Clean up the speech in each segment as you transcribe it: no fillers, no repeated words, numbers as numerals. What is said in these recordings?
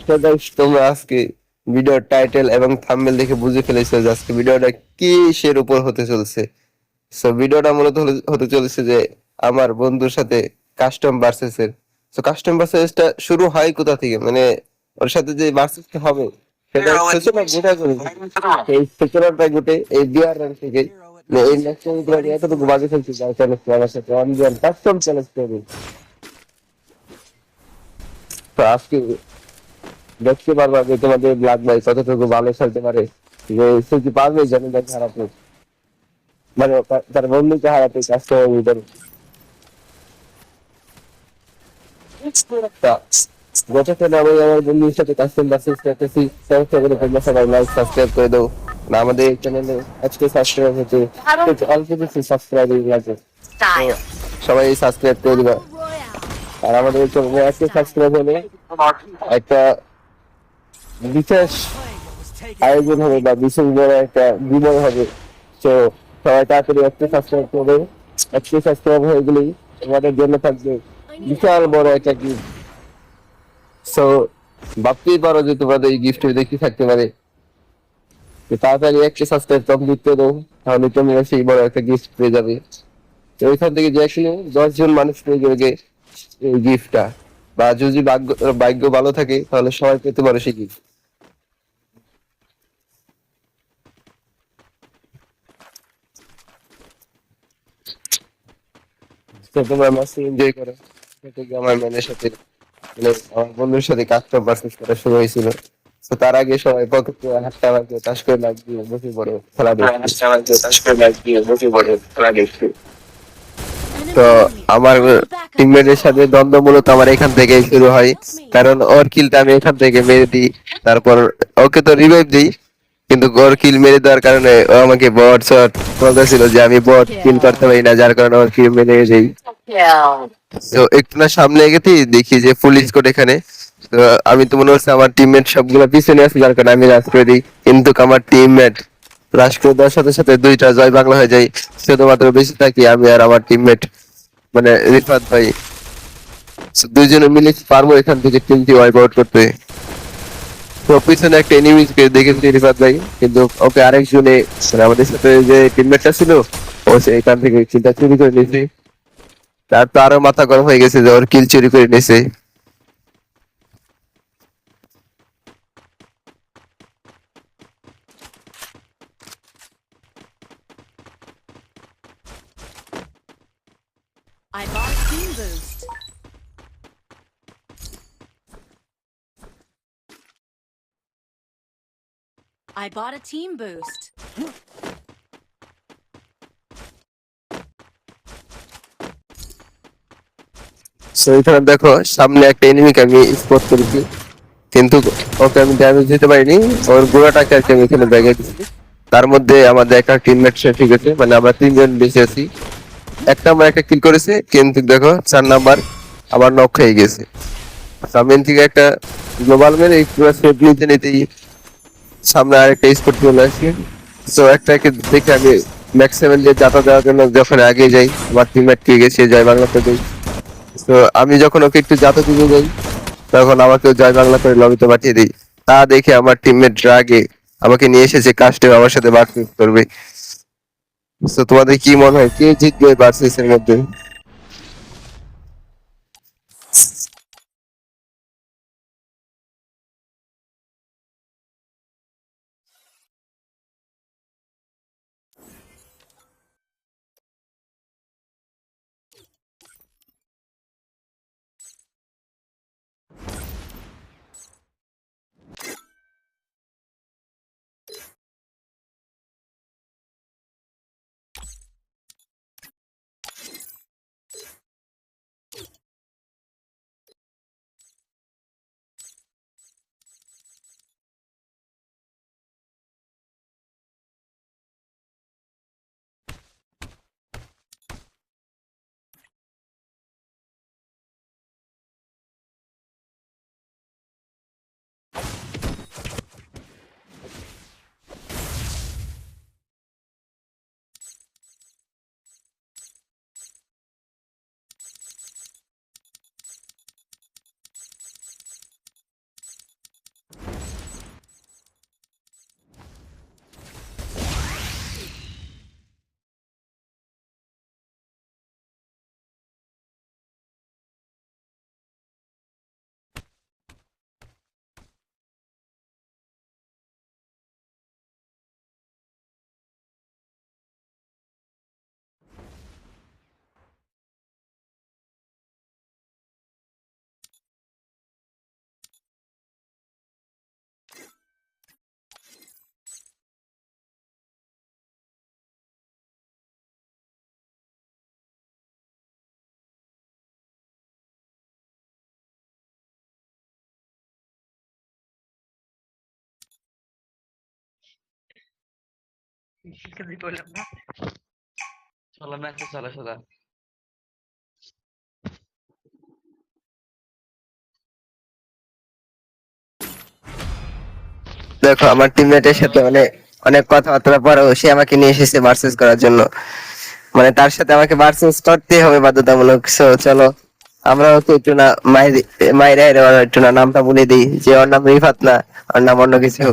তো গাইস তোমরা আজকে ভিডিওর টাইটেল এবং থাম্বনেল দেখে বুঝে ফেলেছো যে আজকে ভিডিওটা কিসের উপর হতে চলছে। সো ভিডিওটা মূলত হতে চলেছে যে আমার বন্ধুর সাথে কাস্টম ভার্সেস এর। সো কাস্টম ভার্সেসটা শুরু হয় কোথা থেকে, মানে ওর সাথে যে ভার্সেসটা হবে সেটা সূচনা গোটা করে এই সূচনাটা গোটে এই বিয়ার রান থেকে। মানে এই ম্যাচটা এতটুকু বাজে খেলছে যার চ্যালেঞ্জ আমার সাথে অন বিয়ার কাস্টম চ্যালেঞ্জ করবে। তো আজকে দেখতে পারবা যে তোমাদের ব্ল্যাক ভাই কতটুকু ভালো খেলতে পারে, যে সে কি পারবে জানি না হারাতে, মানে তার বন্ধুকে হারাতে কাজটা ভিতরে। তা যতক্ষণ আমি আমার বন্ধুর সাথে কাস্টম বাসেস করতেছি সমস্যা করে তোমরা সবাই লাইক সাবস্ক্রাইব করে দাও। না আমাদের এই চ্যানেলে আজকে সাবস্ক্রাইব হচ্ছে অল্প কিছু সাবস্ক্রাইব আছে, তো সবাই সাবস্ক্রাইব করে দিবা। আর আমাদের এই চ্যানেলে আজকে সাবস্ক্রাইব হলে একটা বিশেষ আয়োজন হবে বা বিশেষ বড় একটা বিনয় হবে। তো সবাই তাড়াতাড়ি একটা সাবস্ক্রাইব করবে। একটা সাবস্ক্রাইব হয়ে গেলেই তোমাদের জন্য থাকবে বিশাল বড় একটা গিফট। সো ভাবতেই পারো যে তোমাদের এই গিফটের দেখতে থাকতে পারে। তো তাড়াতাড়ি একটা সাবস্ক্রাইব কমপ্লিট করে দাও, তাহলে তোমরা সেই বড় একটা গিফট পেয়ে যাবে। তো ওইখান থেকে যে আসলে 10 জন মানুষ পেয়ে যাবে এই গিফটটা, বা যদি ভাগ্য ভাগ্য ভালো থাকে তাহলে সবাই পেতে পারে সেই গিফট। তো তোমরা মাসে এনজয় করো। সেটা কি আমার ম্যানের সাথে, মানে আমার বন্ধুর সাথে কাজটা পারচেস করা শুরু হয়েছিল। তো তার আগে সবাই পকেটে হাতটা লাগিয়ে তাস করে লাগিয়ে বসে পড়ে খেলা দেখতে। তো আমার টিমমেটের সাথে দ্বন্দ্ব মূলত আমার এখান থেকেই শুরু হয়, কারণ ওর কিলটা আমি এখান থেকে মেরে দিই। তারপর ওকে তো রিভাইভ দিই, কিন্তু ওর কিল মেরে দেওয়ার কারণে ও আমাকে বট শট বলতেছিল যে আমি বট কিল করতে পারি না, যার কারণে ওর কিল মেরে দেই। তো একটু না সামনে এগেছি দেখি যে পুলিশ কোড এখানে। তো আমি তো মনে হচ্ছে আমার টিমমেট সবগুলো পিছনে আছে, যার কারণে আমি রাশ করে দিই, কিন্তু আমার টিমমেট রাশ করে দেওয়ার সাথে সাথে দুইটা জয় বাংলা হয়ে যায়। শুধুমাত্র বেঁচে থাকি আমি আর আমার টিমমেট, মানে রিফাত ভাই। So, দুইজনে মিলে কি পারবো এখান থেকে টিমটি ওয়াইপ আউট করতে? তো পিছনে একটা এনিমিকে দেখেছি রিফাত ভাই, কিন্তু ওকে আরেকজনে, মানে আমাদের সাথে যে টিমমেটটা ছিল, ও সে এখান থেকে কিলটা চুরি করে নিয়েছে। তার তো আরো মাথা গরম হয়ে গেছে যে ওর কিল চুরি করে নিয়েছে। I bought a team boost. I bought a team boost. So এখানে দেখো সামনে একটা এনিমিকে আমি স্পট করেছি, কিন্তু ওকে আমি ড্যামেজ দিতে পারিনি। ওর গোড়াটাকে আর কি আমি এখানে ব্যাগে দিচ্ছি। তার মধ্যে আমাদের একটা টিমমেট সে ঠিক আছে, মানে আমরা তিনজন বেঁচে আছি। এক নাম্বার একটা কিল করেছে, কিন্তু দেখো 4 নাম্বার আবার নক হয়ে গেছে। সামনে থেকে একটা গ্লোবাল মেরে পুরো সেভ নিতে নিতেই সামনে আরেকটা স্পট চলে আসছে। তো একটাকে দেখে আমি ম্যাক্সিমাম দিয়ে যাতা দেওয়ার জন্য যখন আগে যাই, আমার টিমমেট কে গেছে জয় বাংলাতে দেই। তো আমি যখন ওকে একটু যাতা দিতে যাই, তখন আমাকে জয় বাংলা করে লবিতে পাঠিয়ে দিই। তা দেখে আমার টিমমেট রাগে আমাকে নিয়ে এসেছে কাস্টে আমার সাথে বার্সেস করবে। তো তোমাদের কি মনে হয় কে জিতবে ভার্সেস এর মধ্যে? বললাম না চলো ম্যাচে চলো সোজা দেখো আমার টিমমেটের সাথে অনেক অনেক কথাবার্তা পরেও সে আমাকে নিয়ে এসেছে ভার্সেস করার জন্য, মানে তার সাথে আমাকে ভার্সেস করতেই হবে বাধ্যতামূলক। সো চলো আমরা ওকে একটু না মাইরা একটু না নামটা বলে দিই যে ওর নাম রিফাত না, ওর নাম অন্য কিছু।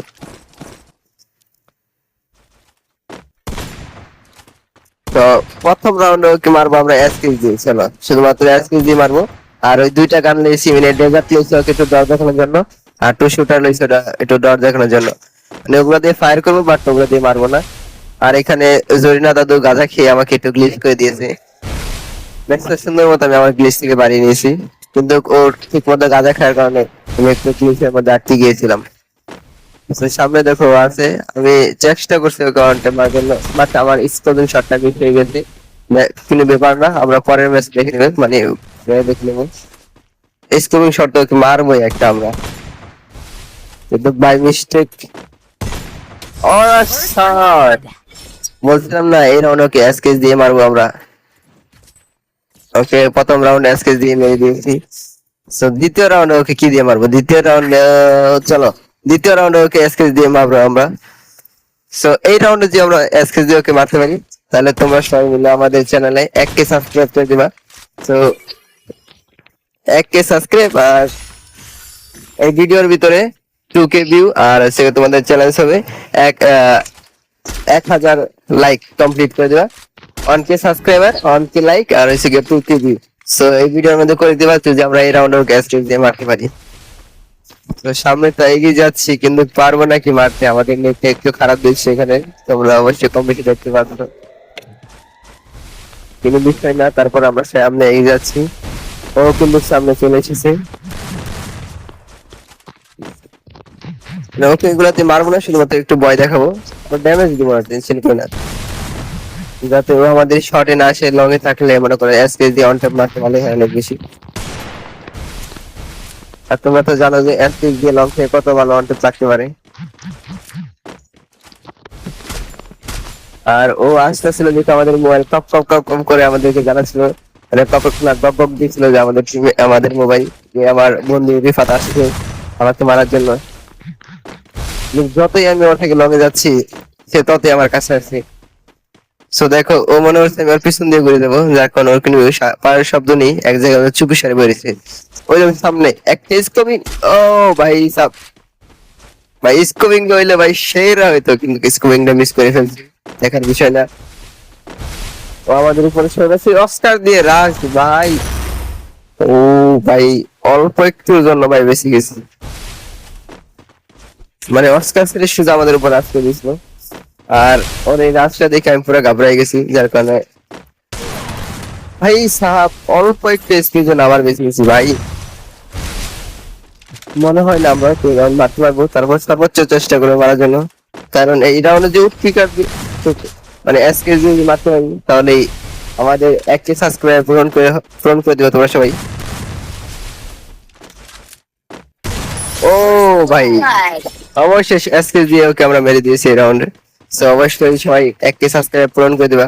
তো প্রথম রাউন্ডে ওকে মারবো আমরা এসকেস দিয়ে, চলো শুধুমাত্র এসকেস দিয়ে মারবো। আর ওই দুইটা গান লইছি, মানে ডেজার্ট লইছি ওকে একটু ডর দেখানোর জন্য, আর টু শুটার লইছি ওটা একটু ডর দেখানোর জন্য। মানে ওগুলো দিয়ে ফায়ার করবো বাট ওগুলো দিয়ে মারবো না। আর এখানে জরিনা দাদু গাঁজা খেয়ে আমাকে একটু গ্লিচ করে দিয়েছে, ম্যাচটা সুন্দর মতো আমি আমার গ্লিচ থেকে বাড়িয়ে নিয়েছি, কিন্তু ওর ঠিক মতো গাঁজা খাওয়ার কারণে আমি একটু গ্লিচের মধ্যে আটকে গিয়েছিলাম। তো সামনে দেখো ও আছে, আমি চেষ্টা করছি ওকে অনটে মারার জন্য, বাট আমার স্কোরিং শটটা মিস হয়ে গেছে। কোনো ব্যাপার না, আমরা পরের ম্যাচ দেখে নেব, মানে দেখে নেব। স্কোরিং শট তো ওকে মারবোই একটা আমরা, কিন্তু বাই মিস্টেক। শট বলছিলাম না এই রাউন্ড ওকে এসকেস দিয়ে মারবো আমরা। ওকে প্রথম রাউন্ড এসকেস দিয়ে মেরে দিয়েছি। সো দ্বিতীয় রাউন্ডে ওকে কি দিয়ে মারবো, দ্বিতীয় রাউন্ডে চলো দ্বিতীয় রাউন্ডে ওকে এসকেস দিয়ে মারবো আমরা। সো এই রাউন্ডে যদি আমরা এসকেস দিয়ে ওকে মারতে পারি, তাহলে তোমরা সবাই মিলে আমাদের চ্যানেলে 1K সাবস্ক্রাইব করে দিবা। সো 1K সাবস্ক্রাইব আর এই ভিডিওর ভিতরে 2K ভিউ, আর হচ্ছে তোমাদের চ্যালেঞ্জ হবে 1000 লাইক কমপ্লিট করে দিবা। 1K সাবস্ক্রাইবার, 1K লাইক, আর হচ্ছে 2K ভিউ। সো এই ভিডিওর মধ্যে করে দিবা যদি আমরা এই রাউন্ডে ওকে এসকেস দিয়ে মারতে পারি। তো সামনে তো এগিয়ে যাচ্ছি, কিন্তু পারবো নাকি মারতে, আমাদের নেটটা একটু খারাপ দিচ্ছে এখানে, তোমরা অবশ্যই কমেন্টে দেখতে পাচ্ছো। কিন্তু বিষয় না, তারপর আমরা সামনে এগিয়ে যাচ্ছি। ও কিন্তু সামনে চলে এসেছে, ওকে এগুলাতে মারবো না, শুধুমাত্র একটু ভয় দেখাবো, ড্যামেজ দিব না, টেনশন করি না, যাতে ও আমাদের শর্টে না আসে। লং এ থাকলে মনে করে এসকেস দিয়ে অন ট্যাপ মারতে ভালো হয় অনেক বেশি। আর তোমরা তো জানো যে এসকেস দিয়ে লং থেকে কত ভালো অন ট্যাপ লাগতে পারে। আর ও আসতেছিল যেহেতু আমাদের মোবাইল কপ কপ কপ কম করে আমাদেরকে জানাচ্ছিল, মানে কপ না বক বক দিচ্ছিল যে আমাদের টিমে আমাদের মোবাইল যে আমার বন্ধু রিফাত আসছে আমাকে মারার জন্য। যতই আমি ওর থেকে লগে যাচ্ছি সে ততই আমার কাছে আসছে। সো দেখো ও মনে হচ্ছে আমি ওর পিছন দিয়ে ঘুরে দেবো, যার কারণে ওর কোনো পায়ের শব্দ নেই, এক জায়গায় চুপি সারে বেরিয়েছে। ওই যেমন সামনে একটা স্কোপিং, ও ভাই সাব ভাই স্কোপিং হইলে ভাই সেরা হইতো, কিন্তু স্কোপিংটা মিস করে ফেলছি, দেখার বিষয় না। ও আমাদের উপরে সরেছে অস্কার দিয়ে রাজ ভাই, ও ভাই অল্প একটুর জন্য ভাই বেশি গেছি, মানে অস্কার সিরিজ শুধু আমাদের উপর রাজ করে দিয়েছিল। আর ওর এই রাজটা দেখে আমি পুরো ঘাবড়াই গেছি, যার কারণে ভাই সাহাব অল্প একটু স্পিড জন্য আবার বেশি গেছি ভাই। মনে হয় না আমরা মারতে পারবো, তারপর সর্বোচ্চ চেষ্টা করে মারার জন্য, কারণ এই রাউন্ডে যে উৎপিকার মানে এসকে যদি মারতে পারি তাহলে আমাদের 1K সাবস্ক্রাইবার পূরণ করে দিবে তোমরা সবাই। ও ভাই অবশ্যই এসকে দিয়ে ওকে আমরা মেরে দিয়েছি এই রাউন্ডে। সো অবশ্যই সবাই 1K সাবস্ক্রাইবার পূরণ করে দিবা।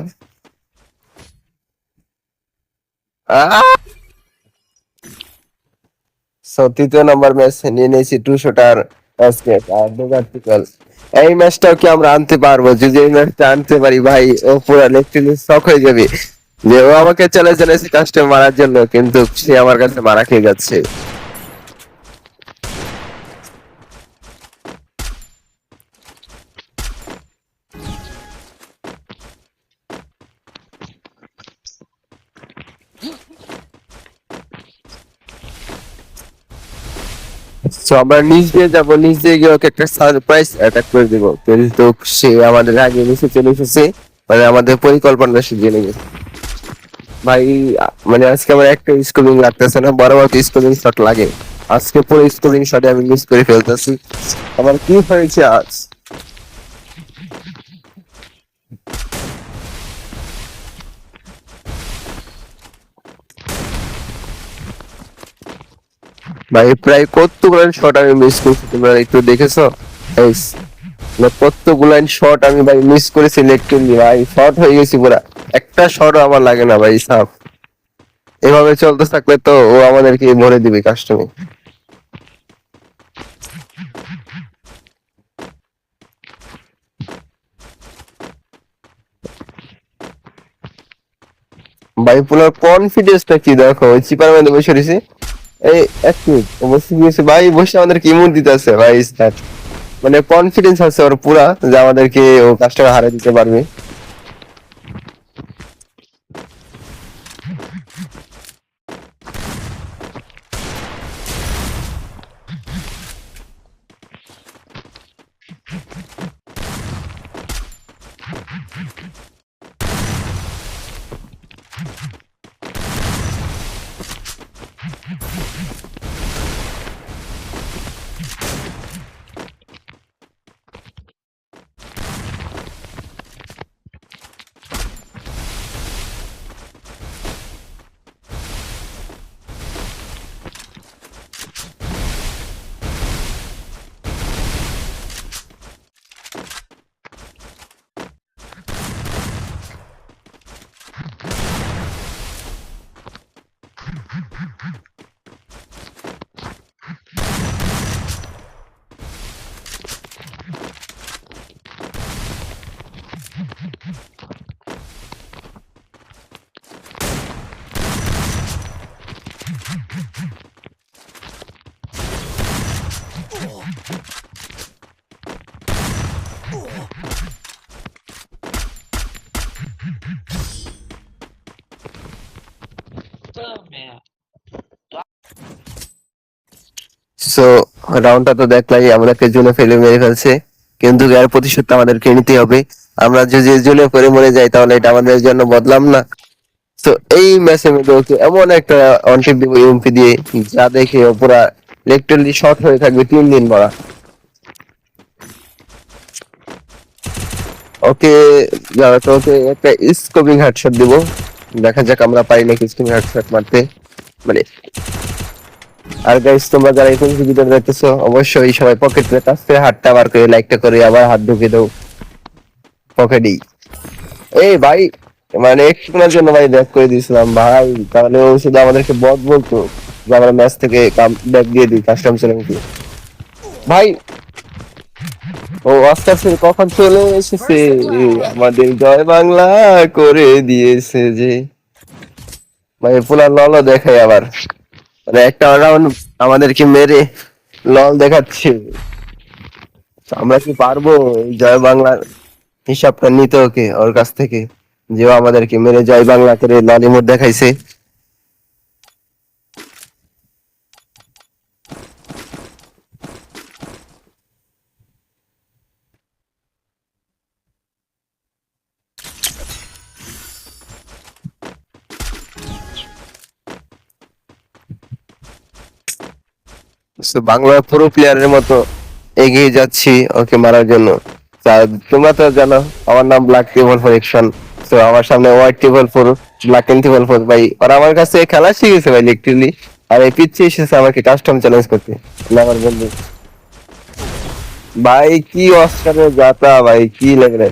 সো তৃতীয় নম্বর ম্যাচ নিয়ে নিয়েছি টু শুটার এসকে আর ডেজার্টিক্যাল। এই ম্যাচটাও কি আমরা আনতে পারবো? যদি এই ম্যাচটা আনতে পারি ভাই ও পুরো লিটারালি শক হয়ে যাবে যে ও আমাকে চ্যালেঞ্জ জানিয়েছে কাস্টম মারার জন্য, কিন্তু সে আমার কাছে মারা খেয়ে যাচ্ছে। তো আমরা নিচ দিয়ে যাবো, নিচ দিয়ে গিয়ে ওকে একটা সারপ্রাইজ অ্যাটাক করে দিব, কিন্তু সে আমাদের আগে নিচে চলে এসেছে, মানে আমাদের পরিকল্পনা সে জেনে গেছে ভাই। মানে আজকে আমার একটা স্কোরিং লাগতেছে না, বরাবর স্কোরিং শট লাগে, আজকে পুরো স্কোরিং শটে আমি মিস করে ফেলতেছি। আমার কি হয়েছে আজ? ভাই প্রায় কতগুলো শট আমি মিস করছি, তোমরা একটু দেখেছো? মানে কতগুলো শট আমি ভাই মিস করেছি লিটারালি ভাই, শর্ট হয়ে গেছি পুরা। একটা শটও আমার লাগে না ভাই সাফ। এভাবে চলতে থাকলে তো ও আমাদেরকে ভরে দিবে কাস্টমে। ভাই পুরো কনফিডেন্সটা কি দেখো, ওই চিপার মধ্যে বসে রয়েছে। এই এক মিনিট বসে গিয়েছে ভাই, বসে আমাদেরকে ইমোট দিতে আছে ভাই। মানে কনফিডেন্স আছে ওর পুরা যে আমাদেরকে ও কাজটা হারিয়ে দিতে পারবে। সো রাউন্ডটা তো দেখলাই, আমাদেরকে জুনে ফেলে মেরে ফেলছে, কিন্তু এর প্রতিশোধটা আমাদেরকে নিতে হবে। আমরা যদি জুনে পরে মরে যাই তাহলে এটা আমাদের জন্য বদলাম না। তো এই ম্যাচের মধ্যে ওকে এমন একটা অনটিপ দিব ইউএমপি দিয়ে, যা দেখে ও পুরা লিটারালি শর্ট হয়ে থাকবে 3 দিন ভরা। ওকে তো ওকে একটা স্কোপিং হেডশট দিব, দেখা যাক আমরা পারি নাকি স্কোপিং হেডশট মারতে। মানে আর গাইস, তোমরা যারা এই ভিডিওটা দেখতেছো অবশ্যই সবাই পকেটে কাছ থেকে হাতটা বার করে লাইকটা করে আবার হাত ঢুকিয়ে দাও পকেটেই। এই ভাই, মানে একটুখানের জন্য ভাই ব্যাক করে দিয়েছিলাম ভাই, তাহলে ও শুধু আমাদেরকে বট বলতো যে আমরা ম্যাচ থেকে ব্যাক দিয়ে দিই কাস্টম চ্যালেঞ্জে। ভাই ও আস্তে আস্তে কখন চলে এসেছে, আমাদের জয় বাংলা করে দিয়েছে যে। ভাই পুরা ললও দেখাই আবার, মানে একটা রাউন্ড আমাদেরকে মেরে লল দেখাচ্ছে। আমরা কি পারবো এই জয় বাংলার হিসাবটা নিতে ওকে ওর কাছ থেকে, যে ও আমাদেরকে মেরে জয় বাংলা করে ললিমুড দেখাইছে। So, বাংলার পুরো প্লেয়ারের মতো এগিয়ে যাচ্ছি ওকে মারার জন্য। তোমরা তো জানো আমার নাম ব্ল্যাক টেবল ফর অ্যাকশন। তো আমার সামনে white table for, black table for ভাই, ওরা আমার কাছে খেলা শিখেছে ভাই লিটারালি। আর এই পিচ্ছে এসেছে আমাকে কাস্টম চ্যালেঞ্জ করতে, আমার বন্ধু। ভাই কি অস্কারের যাতা ভাই, কি লাগে রে।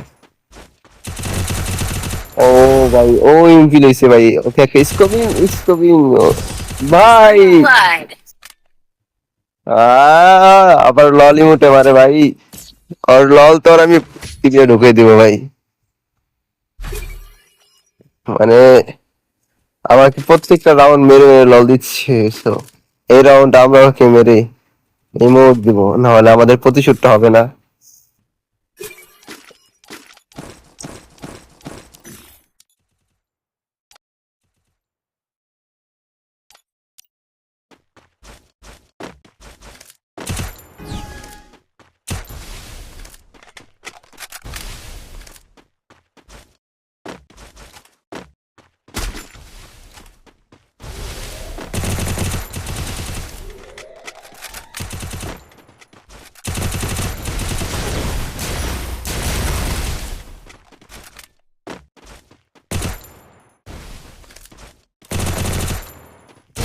ও ভাই ও ইমপি লইছে ভাই, ওকে একটা স্কোপিং স্কোপিং ভাই। আবার ললি মুটে মারে ভাই, আর লল তো আর আমি টিপে ঢুকে দিব ভাই। মানে আমাকে প্রত্যেকটা রাউন্ড মেরে মেরে লল দিচ্ছে। তো এই রাউন্ড আমরা ওকে মেরে ইমোট দিব, না হলে আমাদের প্রতিশোধটা হবে না।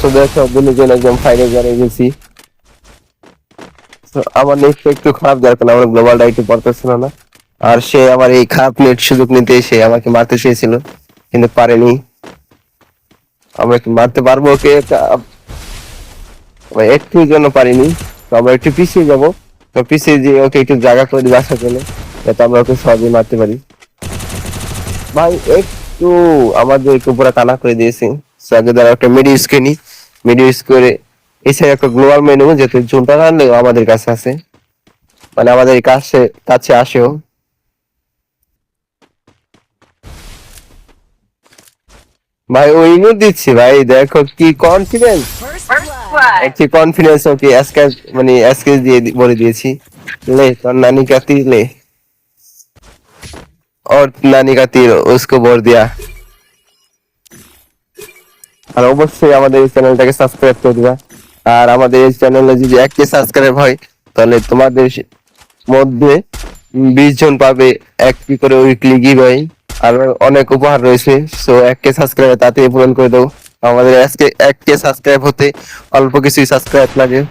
তো দেখো দুজন একদম ফাইনাল জানিয়ে গেছি। তো আমার নেট একটু খারাপ, যার কারণে আমার গ্লোবালটা একটু পড়তেছিল না। আর সে আমার এই খারাপ নেট সুযোগ নিতে সে আমাকে মারতে চেয়েছিল, কিন্তু পারেনি। আমরা কি মারতে পারবো ওকে? একটু জন্য পারিনি। তো আমরা একটু পিছিয়ে যাবো, তো পিছিয়ে যে ওকে একটু জায়গা করে দিবে আসার জন্য, যাতে আমরা ওকে সহজে মারতে পারি। ভাই একটু আমাদের একটু পুরো কানা করে দিয়েছি। So, আগে দ্বারা একটা মিডি ইউজ করে নি, মিডি ইউজ করে এছাড়া একটা গ্লোবাল মেনু, যেহেতু জোনটা আনলেও আমাদের কাছে আছে, মানে আমাদের কাছে কাছে আসেও। ভাই ও ইমোট দিচ্ছি ভাই, দেখো কি কনফিডেন্স, First blood. একটি কনফিডেন্স ওকে এসকেস মানে এসকেস দিয়ে বলে দিয়েছি। ले तो नानी का तीर ले, और नानी का तीर उसको बोल दिया। আর অবশ্যই আমাদের এই চ্যানেলটাকে সাবস্ক্রাইব করে দিবা। আর আমাদের এই চ্যানেলে যদি 1K সাবস্ক্রাইব হয়, তাহলে তোমাদের মধ্যে 20 জন পাবে 1 করে উইকলি গিভওয়ে, আর অনেক উপহার রয়েছে। সো 1K সাবস্ক্রাইব তাড়াতাড়ি পূরণ করে দাও। আমাদের আজকে 1K সাবস্ক্রাইব হতে অল্প কিছুই সাবস্ক্রাইব লাগে।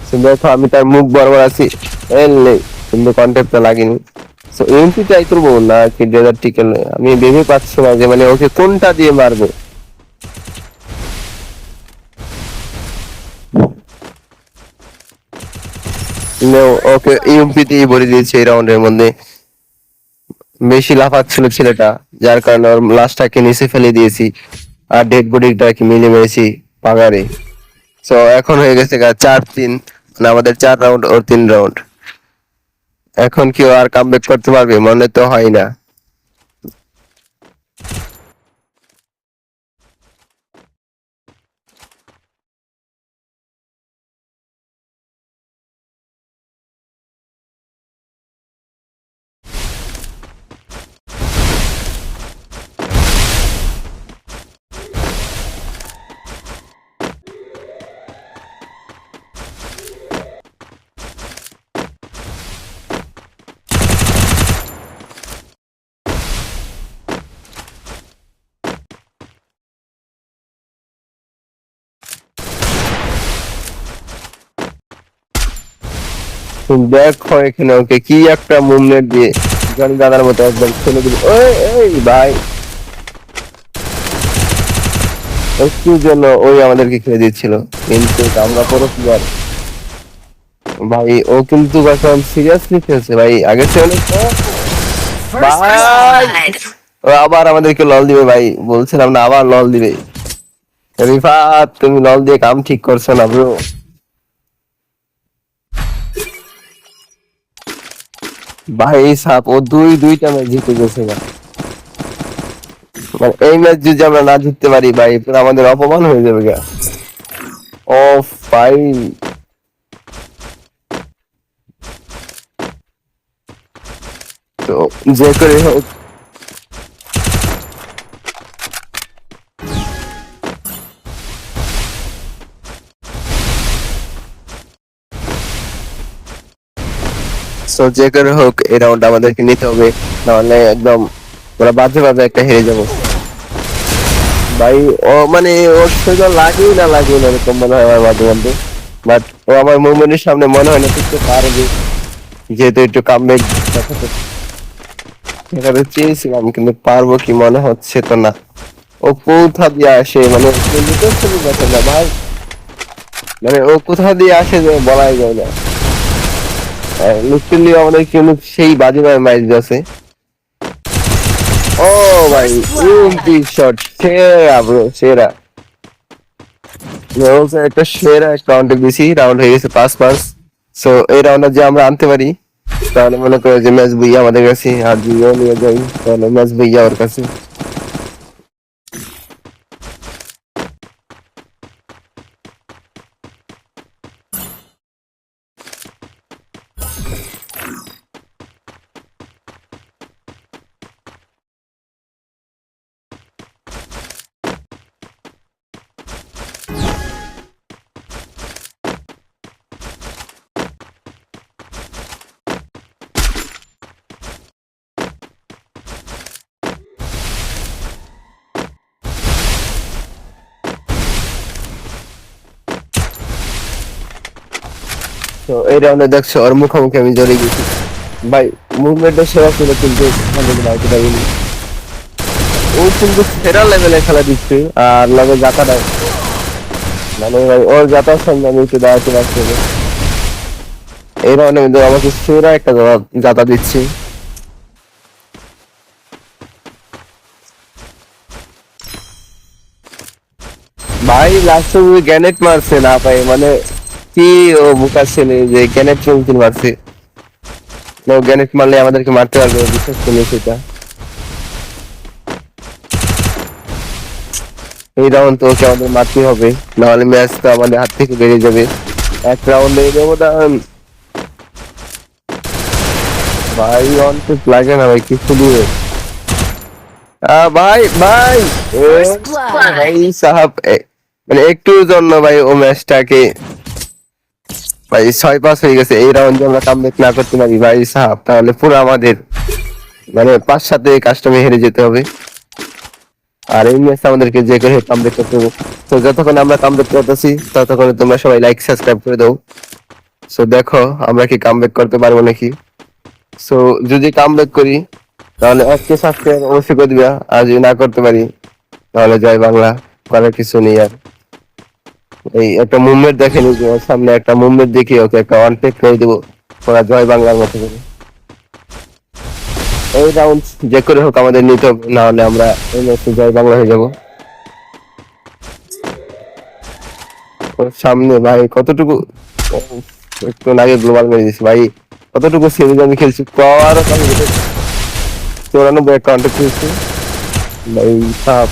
So, দেখো আমি তার মুখ বরাবর আছি, এলে কিন্তু কন্টেক্টটা লাগেনি। সো এমপি ট্রাই করবো না কি ডেজার্ট টিকেল, আমি ভেবে পাচ্ছি না যে মানে ওকে কোনটা দিয়ে মারবো। ওকে ইউএমপি দিয়ে ভরে দিয়েছে এই রাউন্ডের মধ্যে। বেশি লাফাচ্ছিল ছেলেটা, যার কারণে ওর লাশটাকে নিচে ফেলে দিয়েছি, আর ডেড বডিটাকে মিলে মেরেছি পাগারে। সো এখন হয়ে গেছে 4-3, মানে আমাদের 4 রাউন্ড ওর 3 রাউন্ড। এখন কি ও আর কামব্যাক করতে পারবে? মনে তো হয় না। দেখো এখানে ওকে কি একটা মুভমেন্ট দিয়ে জনি দাদার মতো একদম ছেলে দিল। ওই ওই ভাই, একটু জন্য ওই আমাদেরকে খেলে দিচ্ছিল, কিন্তু আমরা পুরো প্লেয়ার। ভাই ও কিন্তু এখন সিরিয়াসলি খেলছে ভাই, আগে থেকে অনেক First ভাই। blood. ও আবার আমাদেরকে লল দিবে ভাই, বলছিলাম না আবার লল দিবে। রিফাত তুমি লল দিয়ে কাম ঠিক করছো না ব্রো। ভাই সাপ ও দুইটা ম্যাচ জিতে গেছে না, মানে এই ম্যাচ যদি আমরা না জিততে পারি ভাই, পুরো আমাদের অপমান হয়ে যাবে গা। ও ভাই, তো যে করে হোক যে করে হোক এই রাউন্ড আমাদেরকে নিতে হবে, নাহলে একদম ওরা বাজে বাজে একটা হেরে যাবো ভাই। ও মানে ওর সাথে লাগেই না এরকম মনে হয় আমার মাঝে মধ্যে। বাট ও আমার মুভমেন্টের সামনে মনে হয় না করতে পারবে, যেহেতু একটু কামব্যাক দেখাতে চেয়েছিলাম, কিন্তু পারবো কি মনে হচ্ছে তো না। ও কোথা দিয়ে আসে, মানে ছবি দেখে না ভাই, মানে ও কোথা দিয়ে আসে যে বলাই যায় না। লিটারলি আমাদের কিন্তু সেই বাজে ভাবে ম্যাচ আছে। ও ভাই ইউএমপি শট সেরা ব্রো, সেরা। একটা সেরা একটা রাউন্ডে বেশি রাউন্ড হয়ে গেছে 5-5। সো এই রাউন্ডে যে আমরা আনতে পারি, তাহলে মনে করো যে ম্যাচ বইয়া আমাদের কাছে, আর যদি ও নিয়ে যাই তাহলে ম্যাচ বইয়া ওর কাছে। তো এই রাউন্ডে দেখছো ওর মুখোমুখি আমি জড়ে গেছি ভাই। মুভমেন্টটা সেরা ছিল কিন্তু ও কিন্তু সেরা লেভেলে খেলা দিচ্ছে। আর লগে জাতাটা মানে ভাই ওর জাতার সঙ্গে আমি একটু দাঁড়াতে পারছি না। এই রাউন্ডে কিন্তু আমাকে সেরা একটা জাতা দিচ্ছি। ভাই লাস্টে গ্যানেট মারছে না ভাই, মানে কি ও বুকা ছেলে যে গ্যানেট মারছে। ও গ্যানেট মারলে আমাদেরকে মারতে পারবে, বিশ্বাস করি সেটা। এই রাউন্ড তো ওকে আমাদের মারতে হবে, নাহলে ম্যাচ তো আমাদের হাত থেকে বেরিয়ে যাবে। এক রাউন্ডে ব্যবধান ভাই, অন টেক লাগে না ভাই, কিছু দিয়ে ভাই ভাই First blood. ভাই সাহাব মানে একটু জন্য ভাই ও ম্যাচটাকে ভাই 6-5 হয়ে গেছে। এই রাউন্ডে আমরা কামব্যাক না করতে পারি ভাই সাহাব, তাহলে পুরো আমাদের মানে 5-7 কাস্টমে হেরে যেতে হবে। আর এই ম্যাচ আমাদেরকে যে করে কামব্যাক করতে হবে। তো যতক্ষণ আমরা কামব্যাক করতেছি ততক্ষণ তোমরা সবাই লাইক সাবস্ক্রাইব করে দাও। সো দেখো আমরা কি কামব্যাক করতে পারবো নাকি। সো যদি কামব্যাক করি তাহলে আজকে সাবস্ক্রাইব অবশ্যই করে দিবা, আর যদি না করতে পারি তাহলে জয় বাংলা, করার কিছু নেই আর। এই একটা মুভমেন্ট দেখে নি, ওর সামনে একটা মুভমেন্ট দেখি ওকে একটা ওয়ান টেক করে দেবো, ওরা জয় বাংলার মতো করে। এই রাউন্ড যে করে হোক আমাদের নিতে হবে, না হলে আমরা এই ম্যাচে জয় বাংলা হয়ে যাবো। ওর সামনে ভাই কতটুকু একটু আগে গ্লোবাল মেরে দিয়েছি ভাই, কতটুকু সিরিজ আমি খেলছি, আরো 94 অ্যাকাউন্টে খেলছি ভাই সাপ।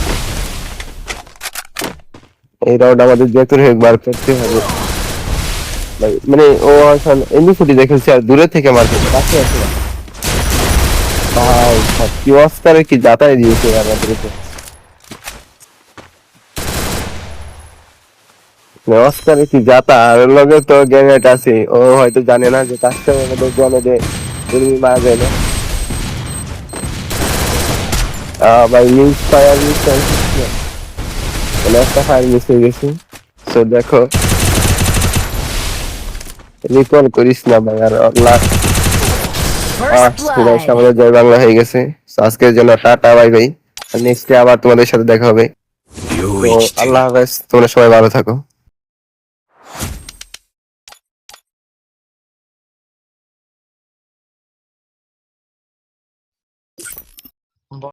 এই রাউন্ড আমাদের যে করে হোক বার করতে হবে ভাই, মানে ও আসলে এমনি ফুটি দেখেছি আর দূরে থেকে মারছে, কাছে আসে না ভাই। কি অস্কারে কি যাতাই দিয়েছে আমাদেরকে, অস্কারে কি যাতা। আর ওর লগে তো গ্যানেট আছে, ও হয়তো জানে না যে কাস্টমার আমাদের গ্যানেটে এনিমি মারা যায় না। ভাই মিস ফায়ার মিস মানে একটা ফায়ার মিস হয়ে গেছে। সো দেখো রিকল করিস না ভাই। আর লাস্ট First blood. আমাদের জয় বাংলা হয়ে গেছে। So, আজকের জন্য টাটা বাই বাই, নেক্সটে আবার তোমাদের সাথে দেখা হবে। তো আল্লাহ হাফেজ, তোমরা সবাই ভালো থাকো।